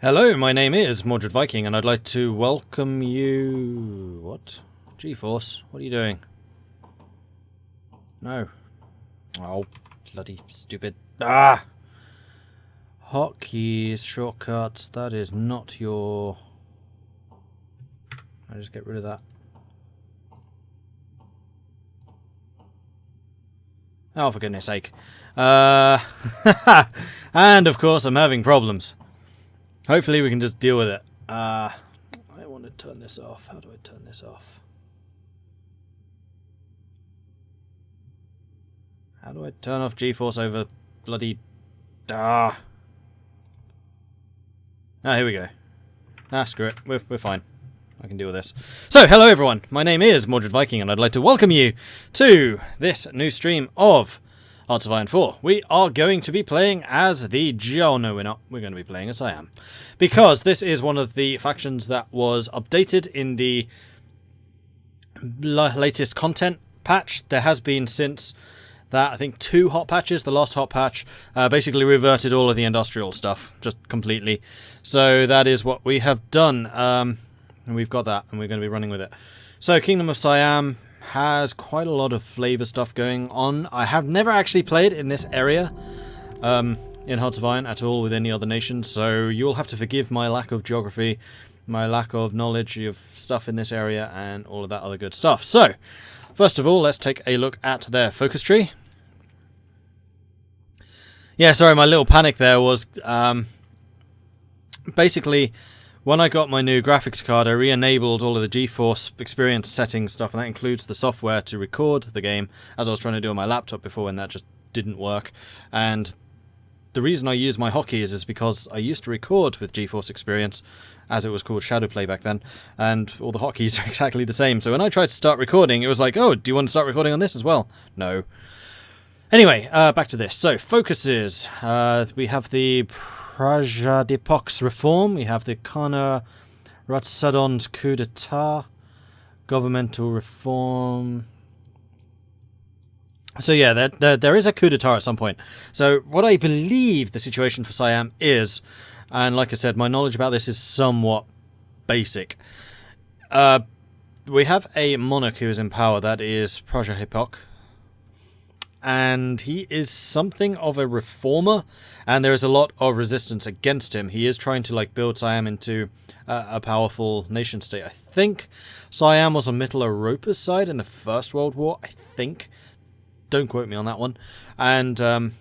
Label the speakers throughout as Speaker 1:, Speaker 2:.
Speaker 1: Hello, my name is Mordred Viking, and I'd like to welcome you... What? G-Force, what are you doing? No. Oh, bloody stupid... Ah! Hotkeys, shortcuts, that is not your... I just get rid of that. Oh, for goodness sake. And of course I'm having problems. Hopefully we can just deal with it. I want to turn this off. How do I turn this off? How do I turn off G-Force over bloody... Ah, here we go. Screw it. We're fine. I can deal with this. So, hello everyone. My name is Mordred Viking, and I'd like to welcome you to this new stream of Hearts of Iron 4. We are going to be playing as the No, we're not. We're going to be playing as Siam. Because this is one of the factions that was updated in the latest content patch. There has been since that, I think, 2 hot patches. The last hot patch basically reverted all of the industrial stuff, just completely. So that is what we have done. And we've got that, and we're going to be running with it. So, Kingdom of Siam has quite a lot of flavor stuff going on. I have never actually played in this area in Hearts of Iron at all with any other nations, so you'll have to forgive my lack of geography, my lack of knowledge of stuff in this area, and all of that other good stuff. So, first of all, let's take a look at their focus tree. Yeah, sorry, my little panic there was basically... When I got my new graphics card, I re-enabled all of the GeForce experience settings stuff, and that includes the software to record the game, as I was trying to do on my laptop before when that just didn't work. And the reason I use my hotkeys is because I used to record with GeForce Experience, as it was called Shadowplay back then, and all the hotkeys are exactly the same. So when I tried to start recording, it was like, oh, do you want to start recording on this as well? No. Anyway, back to this. So, focuses. We have the Prajadepox reform. We have the Kana Ratsadon's coup d'etat. Governmental reform. So yeah, there is a coup d'etat at some point. So what I believe the situation for Siam is, and like I said, my knowledge about this is somewhat basic. We have a monarch who is in power, that is Prajadepox. And he is something of a reformer, and there is a lot of resistance against him. He is trying to build Siam into a powerful nation state. I think Siam was on Mitteleuropa's side in the First World War, I think. Don't quote me on that one. And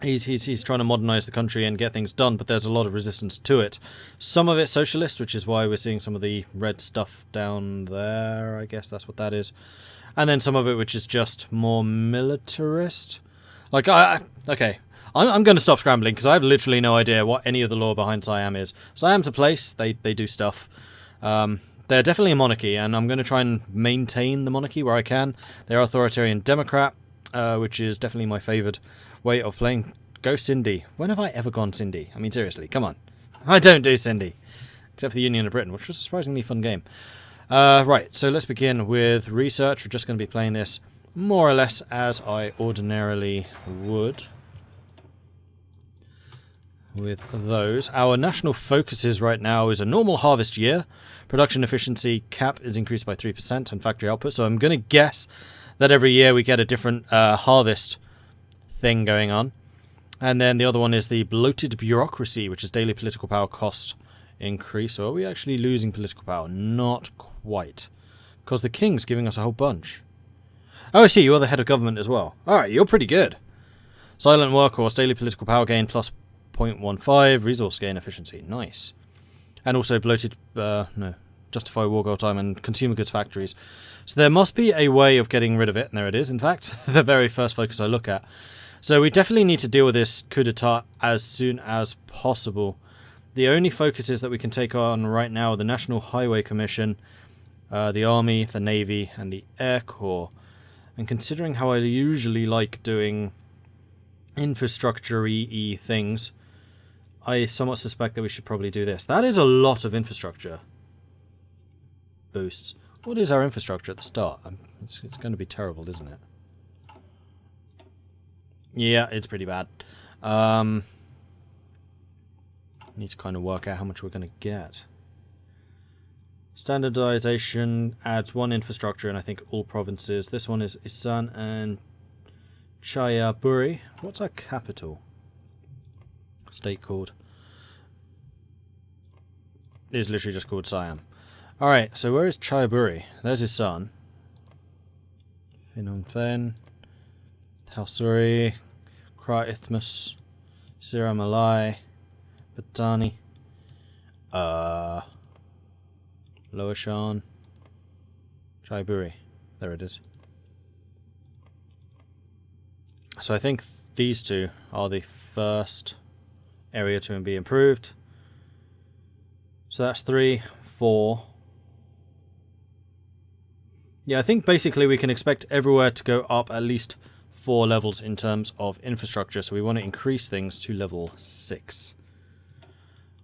Speaker 1: he's trying to modernize the country and get things done, but there's a lot of resistance to it. Some of it socialist, which is why we're seeing some of the red stuff down there. I guess that's what that is. And then some of it which is just more militarist. Okay, I'm going to stop scrambling because I have literally no idea what any of the lore behind Siam is. Siam's a place, they do stuff. They're definitely a monarchy, and I'm going to try and maintain the monarchy where I can. They're authoritarian democrat, which is definitely my favoured way of playing. Go Cindy. When have I ever gone Cindy? I mean, seriously, come on. I don't do Cindy. Except for the Union of Britain, which was a surprisingly fun game. Right, so let's begin with research. We're just going to be playing this more or less as I ordinarily would with those. Our national focuses right now is a normal harvest year. Production efficiency cap is increased by 3% and factory output. So I'm going to guess that every year we get a different harvest thing going on. And then the other one is the bloated bureaucracy, which is daily political power cost increase. So are we actually losing political power? Not quite. Because the king's giving us a whole bunch. Oh, I see. You're the head of government as well. Alright, you're pretty good. Silent workhorse, daily political power gain plus 0.15, resource gain efficiency. Nice. And also bloated, justify war goal time and consumer goods factories. So there must be a way of getting rid of it. And there it is, in fact. The very first focus I look at. So we definitely need to deal with this coup d'etat as soon as possible. The only focuses that we can take on right now are the National Highway Commission, the Army, the Navy, and the Air Corps. And considering how I usually like doing infrastructure-y things, I somewhat suspect that we should probably do this. That is a lot of infrastructure boosts. What is our infrastructure at the start? It's going to be terrible, isn't it? Yeah, it's pretty bad. Need to kind of work out how much we're going to get. Standardization adds one infrastructure and I think all provinces. This one is Isan and Chayaburi. What's our capital? State called. It is literally just called Siam. Alright, so where is Chayaburi? There's his son. Phnom Penh. Tausuri. Kra Isthmus. Sierra Malai. Patani. Lower Shan. Chayaburi. There it is. So I think these two are the first area to be improved. So that's 3, 4. Yeah, I think basically we can expect everywhere to go up at least 4 levels in terms of infrastructure. So we want to increase things to level 6.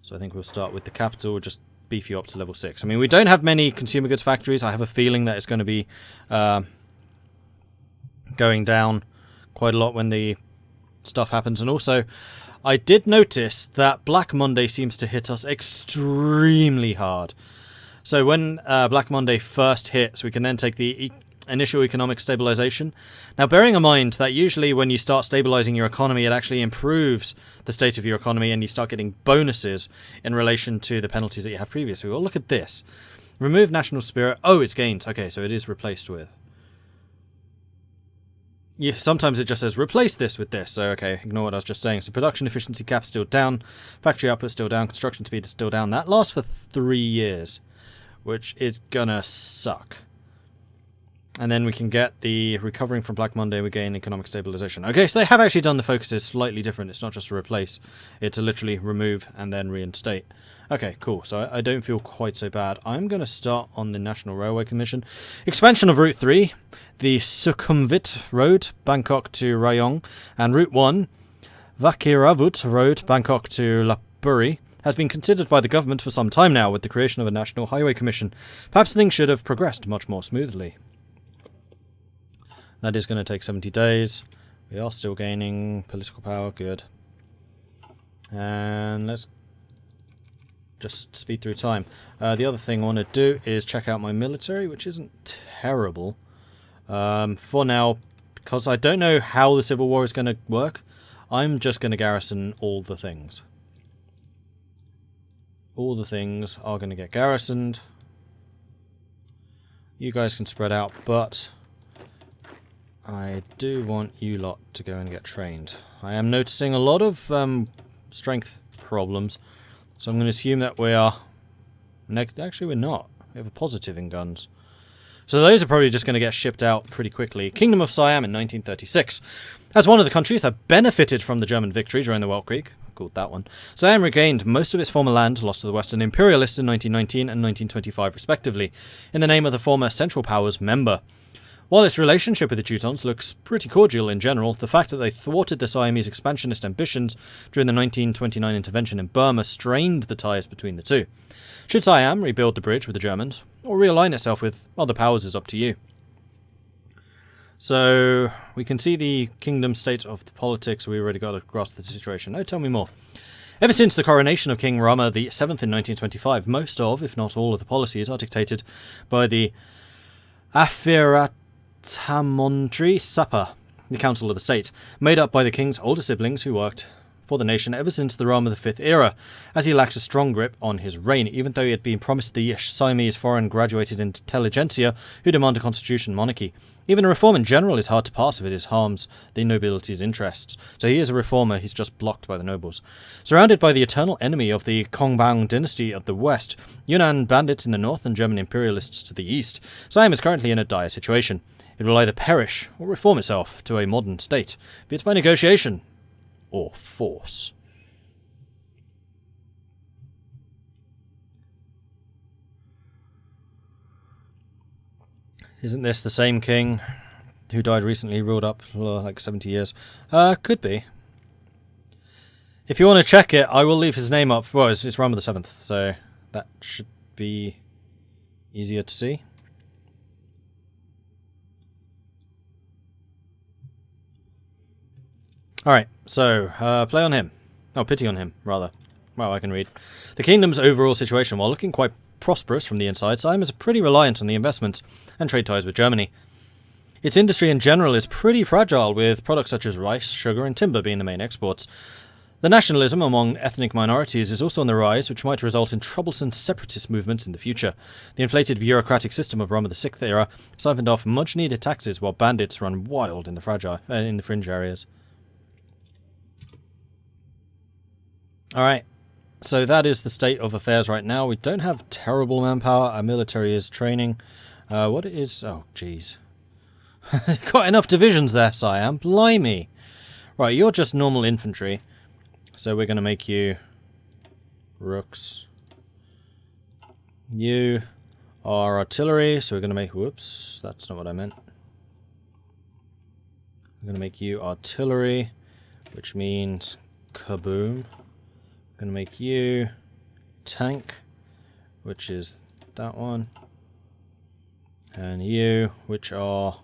Speaker 1: So I think we'll start with the capital. We'll just beef you up to level 6. I mean, we don't have many consumer goods factories. I have a feeling that it's going to be going down quite a lot when the stuff happens. And also, I did notice that Black Monday seems to hit us extremely hard. So when Black Monday first hits, we can then take the initial economic stabilization. Now, bearing in mind that usually when you start stabilizing your economy, it actually improves the state of your economy and you start getting bonuses in relation to the penalties that you have previously. Well, look at this. Remove national spirit. Oh, it's gained. Okay, so it is replaced with. Yeah, sometimes it just says replace this with this. So, okay, ignore what I was just saying. So production efficiency cap still down. Factory output still down. Construction speed is still down. That lasts for 3 years, which is gonna suck. And then we can get the recovering from Black Monday, we gain economic stabilization. Okay, so they have actually done the focuses slightly different. It's not just to replace, it's to literally remove and then reinstate. Okay, cool. So I don't feel quite so bad. I'm going to start on the National Railway Commission. Expansion of Route 3, the Sukhumvit Road, Bangkok to Rayong, and Route 1, Vakiravut Road, Bangkok to Lapuri, has been considered by the government for some time now with the creation of a National Highway Commission. Perhaps things should have progressed much more smoothly. That is going to take 70 days. We are still gaining political power. Good. And let's just speed through time. The other thing I want to do is check out my military, which isn't terrible. For now, because I don't know how the Civil War is going to work, I'm just going to garrison all the things. All the things are going to get garrisoned. You guys can spread out, but I do want you lot to go and get trained. I am noticing a lot of strength problems, so I'm going to assume that we are... Actually, we're not. We have a positive in guns. So those are probably just going to get shipped out pretty quickly. Kingdom of Siam in 1936. As one of the countries that benefited from the German victory during the Welt Creek, called that one, Siam regained most of its former land lost to the Western Imperialists in 1919 and 1925 respectively, in the name of the former Central Powers member. While its relationship with the Teutons looks pretty cordial in general, the fact that they thwarted the Siamese expansionist ambitions during the 1929 intervention in Burma strained the ties between the two. Should Siam rebuild the bridge with the Germans, or realign itself with other powers is up to you. So, we can see the kingdom state of the politics. We already got a grasp of the situation. Oh, tell me more. Ever since the coronation of King Rama VII in 1925, most of, if not all of the policies are dictated by the Afiratamantri Sapa, the Council of the State, made up by the king's older siblings who worked for the nation ever since the Rama V era, as he lacks a strong grip on his reign, even though he had been promised the Siamese foreign graduated intelligentsia who demand a constitution monarchy. Even a reform in general is hard to pass if it harms the nobility's interests. So he is a reformer, he's just blocked by the nobles. Surrounded by the eternal enemy of the Kongbang dynasty of the west, Yunnan bandits in the north and German imperialists to the east, Siam is currently in a dire situation. It will either perish or reform itself to a modern state, be it by negotiation or force. Isn't this the same king who died recently, ruled up for like 70 years? Could be. If you want to check it, I will leave his name up. Well, it's Rama VII, so that should be easier to see. Alright, so, play on him. Oh, pity on him, rather. Well, I can read. The kingdom's overall situation, while looking quite prosperous from the inside, Siam is pretty reliant on the investments and trade ties with Germany. Its industry in general is pretty fragile, with products such as rice, sugar and timber being the main exports. The nationalism among ethnic minorities is also on the rise, which might result in troublesome separatist movements in the future. The inflated bureaucratic system of Rama VI era siphoned off much-needed taxes, while bandits run wild in the fringe areas. Alright, so that is the state of affairs right now. We don't have terrible manpower. Our military is training. What it is... Oh, jeez. Got enough divisions there, Siam. Blimey. Right, you're just normal infantry. So we're going to make you rooks. You are artillery, so we're going to make... Whoops, that's not what I meant. We're going to make you artillery, which means kaboom. We're going to make you tank, which is that one. And you, which are...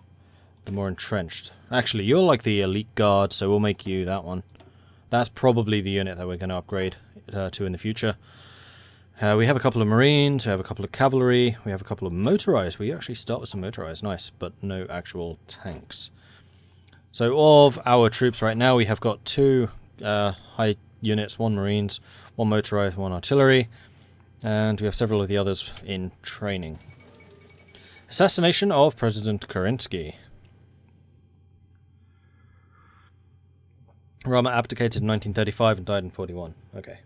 Speaker 1: the more entrenched. Actually, you're like the elite guard, so we'll make you that one. That's probably the unit that we're going to upgrade to in the future. We have a couple of marines, we have a couple of cavalry, we have a couple of motorized. We actually start with some motorized, nice, but no actual tanks. So of our troops right now, we have got 2 high units, 1 marines, 1 motorized, 1 artillery, and we have several of the others in training. Assassination of President Kerensky. Rama abdicated in 1935 and died in 41. Okay.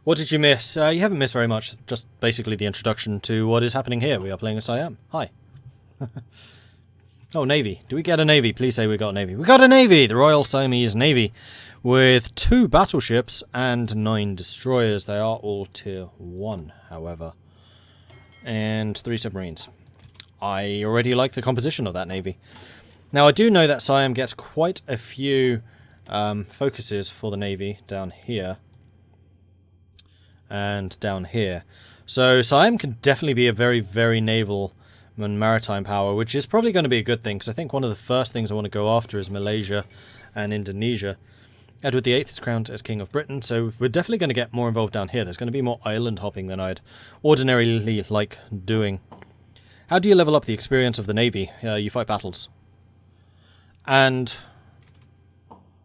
Speaker 1: What did you miss? You haven't missed very much. Just basically the introduction to what is happening here. We are playing as Siam. Hi. Oh, Navy. Do we get a Navy? Please say we got a Navy. We got a Navy! The Royal Siamese Navy. With 2 battleships and 9 destroyers. They are all tier 1, however. And 3 submarines. I already like the composition of that Navy. Now, I do know that Siam gets quite a few... focuses for the Navy down here and down here. So Siam can definitely be a very, very naval and maritime power, which is probably going to be a good thing, because I think one of the first things I want to go after is Malaysia and Indonesia. Edward VIII is crowned as King of Britain, so we're definitely going to get more involved down here. There's going to be more island hopping than I'd ordinarily like doing. How do you level up the experience of the Navy? You fight battles. And...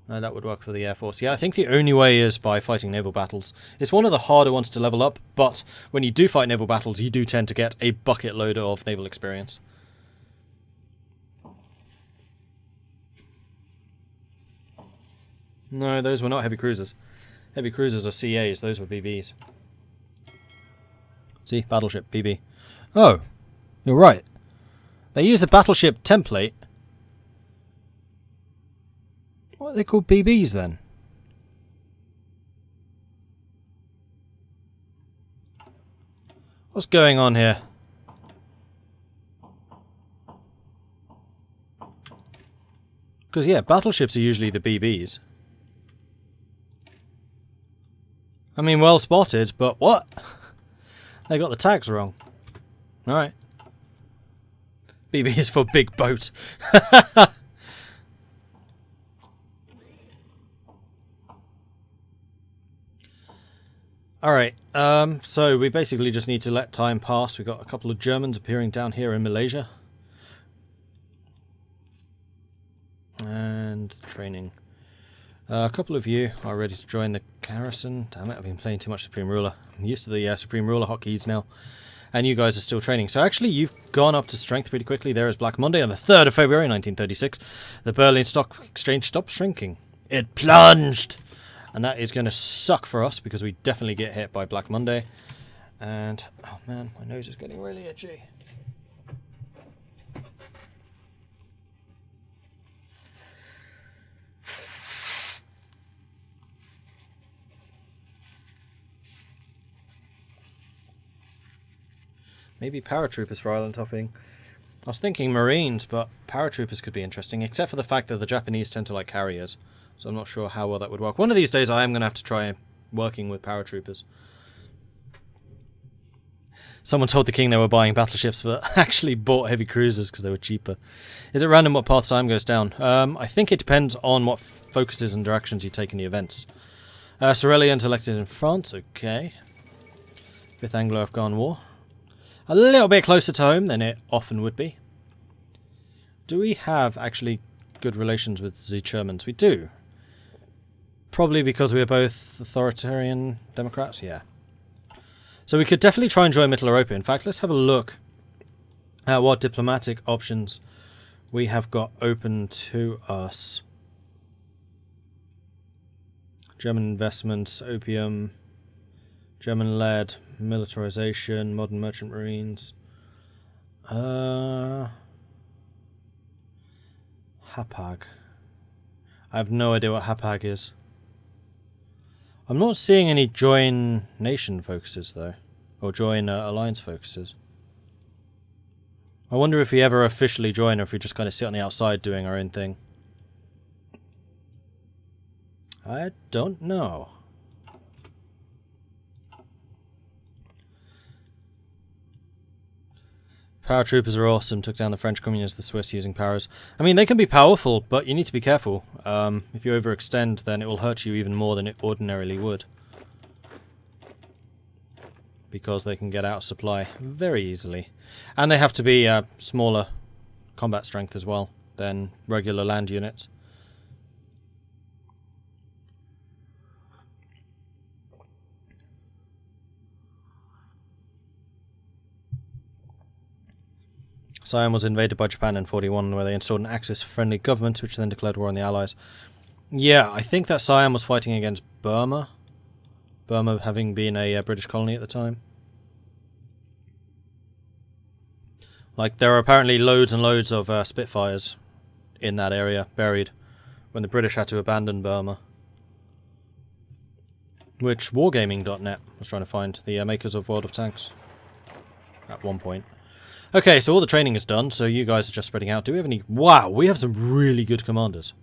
Speaker 1: that would work for the Air Force. Yeah, I think the only way is by fighting naval battles. It's one of the harder ones to level up, but when you do fight naval battles, you do tend to get a bucket load of naval experience. No, those were not heavy cruisers. Heavy cruisers are CAs, those were BBs. See, battleship, BB. Oh, you're right. They use the battleship template. What are they called, BBs then? What's going on here? Because yeah, battleships are usually the BBs. I mean, well spotted, but what? They got the tags wrong. Alright. BB is for big boat. Alright, so we basically just need to let time pass. We've got a couple of Germans appearing down here in Malaysia. And training. A couple of you are ready to join the garrison. Damn it, I've been playing too much Supreme Ruler. I'm used to the Supreme Ruler hotkeys now. And you guys are still training. So actually, you've gone up to strength pretty quickly. There is Black Monday on the 3rd of February 1936. The Berlin Stock Exchange stopped shrinking. It plunged! And that is going to suck for us, because we definitely get hit by Black Monday. And, oh man, my nose is getting really itchy. Maybe paratroopers for island hopping. I was thinking marines, but paratroopers could be interesting, except for the fact that the Japanese tend to like carriers. So I'm not sure how well that would work. One of these days I am going to have to try working with paratroopers. Someone told the king they were buying battleships, but actually bought heavy cruisers because they were cheaper. Is it random what path Siam goes down? I think it depends on what focuses and directions you take in the events. Sorelians elected in France, okay. Fifth Anglo-Afghan War. A little bit closer to home than it often would be. Do we have actually good relations with the Germans? We do. Probably because we are both authoritarian democrats, yeah. So we could definitely try and join Middle Europa. In fact, let's have a look at what diplomatic options we have got open to us. German investments, opium, German-led militarization, modern merchant marines. Hapag. I have no idea what Hapag is. I'm not seeing any join nation focuses though, or join alliance focuses. I wonder if we ever officially join, or if we just kind of sit on the outside doing our own thing. I don't know. Paratroopers are awesome. Took down the French communists, the Swiss using paras. I mean, they can be powerful, but you need to be careful. If you overextend, then it will hurt you even more than it ordinarily would. Because they can get out of supply very easily. And they have to be smaller combat strength as well than regular land units. Siam was invaded by Japan in 1941, where they installed an Axis for friendly government, which then declared war on the Allies. Yeah, I think that Siam was fighting against Burma. Burma having been a British colony at the time. Like, there are apparently loads and loads of Spitfires in that area, buried, when the British had to abandon Burma. Which Wargaming.net was trying to find, the makers of World of Tanks, at one point. Okay, so all the training is done, so you guys are just spreading out. Do we have any... Wow, we have some really good commanders.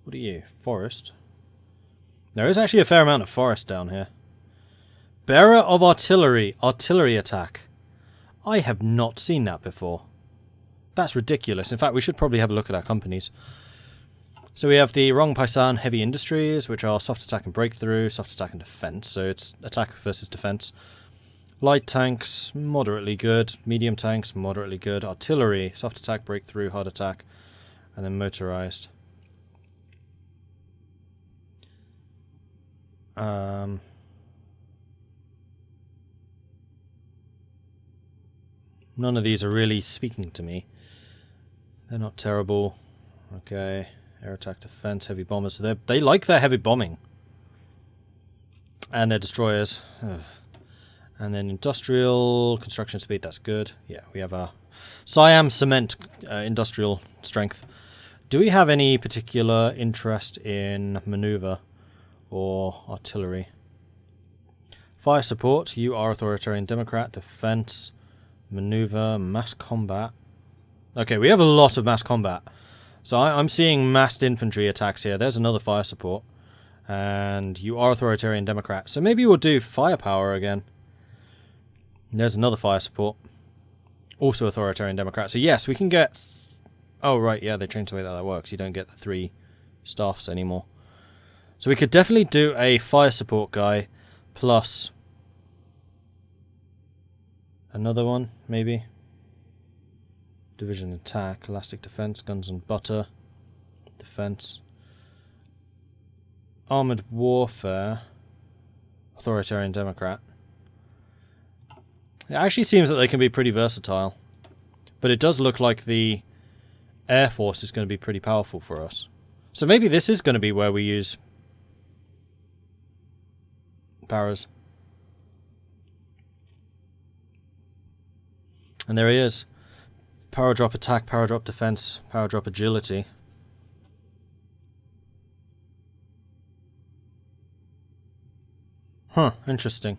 Speaker 1: What are you? Forest? There is actually a fair amount of forest down here. Bearer of artillery. Artillery attack. I have not seen that before. That's ridiculous. In fact, we should probably have a look at our companies. So we have the Rong Paisan Heavy Industries, which are soft attack and breakthrough, soft attack and defense. So it's attack versus defense. Light tanks, moderately good. Medium tanks, moderately good. Artillery, soft attack, breakthrough, hard attack. And then motorized. None of these are really speaking to me. They're not terrible. Okay. Air attack defense, heavy bombers. So they like their heavy bombing. And their destroyers. Ugh. And then industrial construction speed, that's good. Yeah, we have our Siam cement industrial strength. Do we have any particular interest in maneuver or artillery? Fire support, you are authoritarian democrat. Defense, maneuver, mass combat. Okay, we have a lot of mass combat. So I'm seeing massed infantry attacks here. There's another fire support. And you are authoritarian democrat. So maybe we'll do firepower again. There's another fire support. Also authoritarian democrat. So yes, we can get... Oh, right, yeah, they changed the way that works. You don't get the 3 staffs anymore. So we could definitely do a fire support guy plus another one, maybe. Division attack, elastic defense, guns and butter, defense. Armored warfare, authoritarian democrat. It actually seems that they can be pretty versatile. But it does look like the Air Force is going to be pretty powerful for us. So maybe this is going to be where we use paras. And there he is. Power drop attack, power drop defense, power drop agility. Huh, interesting.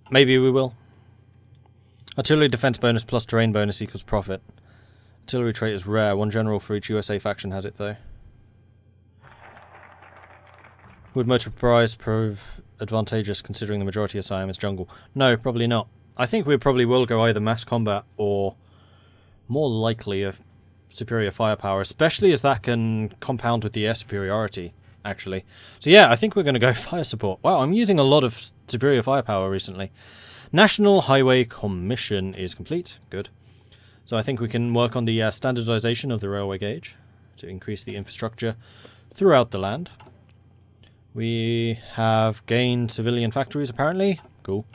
Speaker 1: Maybe we will. Artillery defense bonus plus terrain bonus equals profit. Artillery trait is rare. One general for each USA faction has it, though. Would motor prize prove advantageous considering the majority of Siam is jungle? No, probably not. I think we probably will go either mass combat or more likely a superior firepower, especially as that can compound with the air superiority actually. So yeah, I think we're going to go fire support. Wow, I'm using a lot of superior firepower recently. National Highway Commission is complete. Good. So I think we can work on the standardization of the railway gauge to increase the infrastructure throughout the land. We have gained civilian factories, apparently. Cool.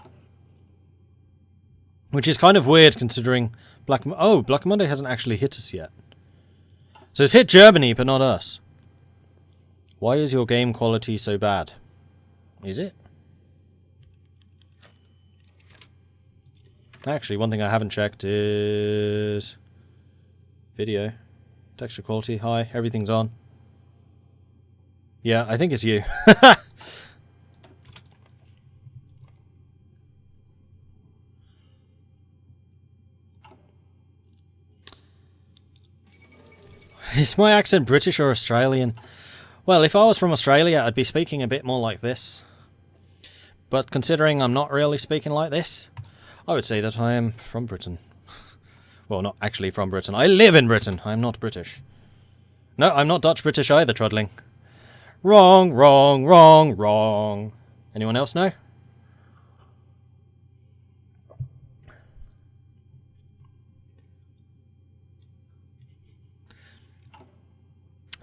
Speaker 1: Which is kind of weird considering Black Monday hasn't actually hit us yet. So it's hit Germany, but not us. Why is your game quality so bad? Is it? Actually, one thing I haven't checked is video. Texture quality, high, everything's on. Yeah, I think it's you. Is my accent British or Australian? Well, if I was from Australia, I'd be speaking a bit more like this. But considering I'm not really speaking like this, I would say that I am from Britain. Well, not actually from Britain. I live in Britain. I'm not British. No, I'm not Dutch-British either, Trudling. Wrong, wrong, wrong, wrong. Anyone else know?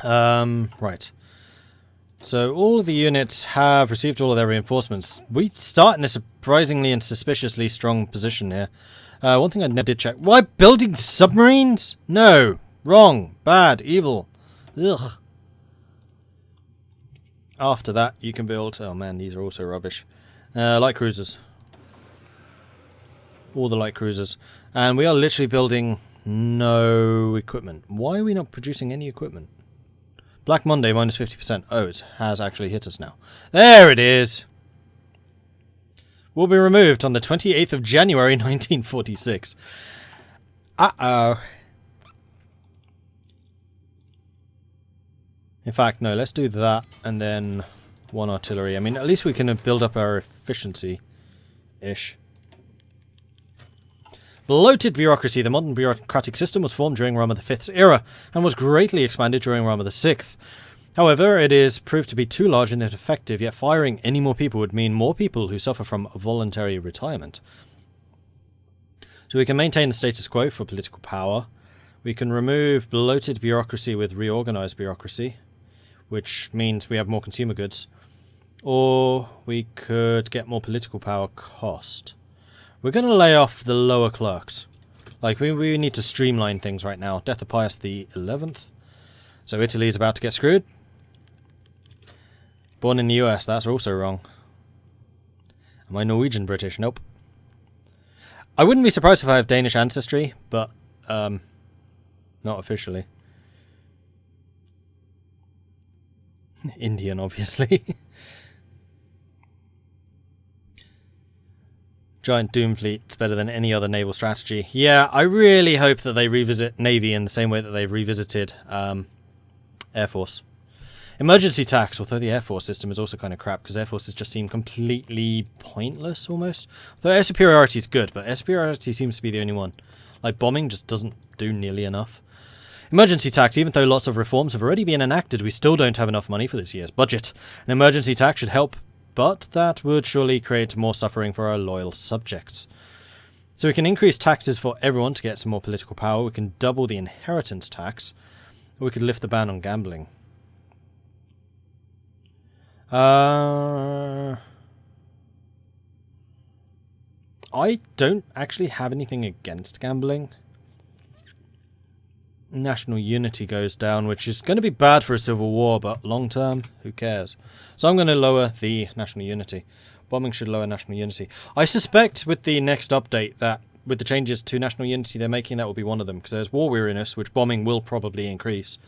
Speaker 1: Right. So all the units have received all of their reinforcements. We start in a surprisingly and suspiciously strong position here. One thing I never did check. Why building submarines? No. Wrong. Bad. Evil. Ugh. After that, you can build... Oh man, these are also rubbish. Light cruisers. All the light cruisers. And we are literally building no equipment. Why are we not producing any equipment? Black Monday, minus 50%. Oh, it has actually hit us now. There it is! Will be removed on the 28th of January, 1946. Uh-oh. In fact, no, let's do that, and then one artillery. I mean, at least we can build up our efficiency-ish. Bloated bureaucracy. The modern bureaucratic system was formed during Rama V's era and was greatly expanded during Rama VI. However, it is proved to be too large and ineffective, yet firing any more people would mean more people who suffer from voluntary retirement. So we can maintain the status quo for political power. We can remove bloated bureaucracy with reorganized bureaucracy, which means we have more consumer goods. Or we could get more political power cost. We're going to lay off the lower clerks. Like, we need to streamline things right now. Death of Pius the 11th. So Italy is about to get screwed. Born in the US, that's also wrong. Am I Norwegian British? Nope. I wouldn't be surprised if I have Danish ancestry, but not officially. Indian, obviously. Giant Doom Fleet is better than any other naval strategy. Yeah, I really hope that they revisit Navy in the same way that they've revisited Air Force. Emergency tax, although the Air Force system is also kind of crap, because Air Forces just seem completely pointless, almost. Though air superiority is good, but air superiority seems to be the only one. Like, bombing just doesn't do nearly enough. Emergency tax, even though lots of reforms have already been enacted, we still don't have enough money for this year's budget. An emergency tax should help, but that would surely create more suffering for our loyal subjects. So we can increase taxes for everyone to get some more political power. We can double the inheritance tax. Or we could lift the ban on gambling. I don't actually have anything against gambling. National unity goes down, which is going to be bad for a civil war, but long term, who cares? So I'm going to lower the national unity. Bombing should lower national unity. I suspect with the next update that with the changes to national unity they're making, that will be one of them, because there's war weariness, which bombing will probably increase.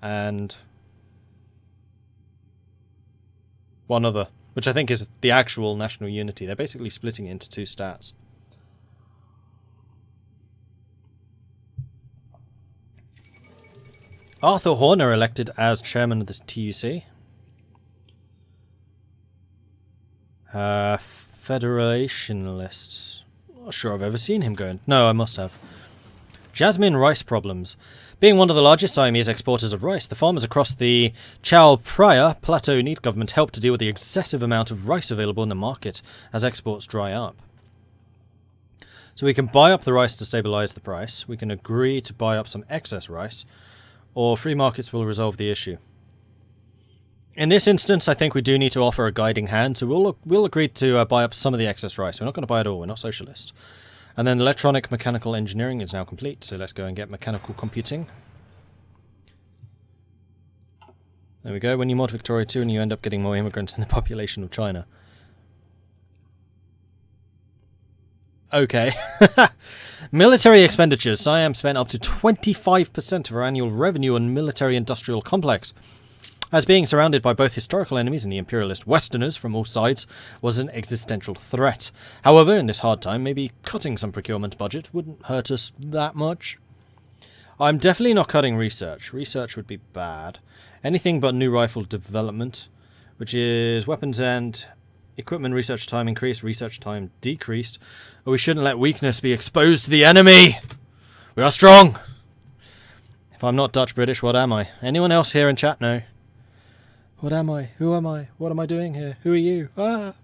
Speaker 1: And one other, which I think is the actual national unity. They're basically splitting it into two stats. Arthur Horner elected as chairman of the TUC. Federationalists. Not sure I've ever seen him going. No, I must have. Jasmine rice problems. Being one of the largest Siamese exporters of rice, the farmers across the Chao Phraya Plateau need government help to deal with the excessive amount of rice available in the market as exports dry up. So we can buy up the rice to stabilize the price. We can agree to buy up some excess rice, or free markets will resolve the issue. In this instance, I think we do need to offer a guiding hand, so we'll agree to buy up some of the excess rice. We're not going to buy it all, we're not socialist. And then electronic mechanical engineering is now complete, so let's go and get mechanical computing. There we go, when you mod Victoria 2 and you end up getting more immigrants than the population of China. Okay. Military expenditures. Siam spent up to 25% of our annual revenue on military-industrial complex. As being surrounded by both historical enemies and the imperialist westerners from all sides was an existential threat. However, in this hard time, maybe cutting some procurement budget wouldn't hurt us that much. I'm definitely not cutting research. Research would be bad. Anything but new rifle development, which is weapons and equipment research time increased, research time decreased. But we shouldn't let weakness be exposed to the enemy. We are strong. If I'm not Dutch British, what am I? Anyone else here in chat know? What am I? Who am I? What am I doing here? Who are you? Ah!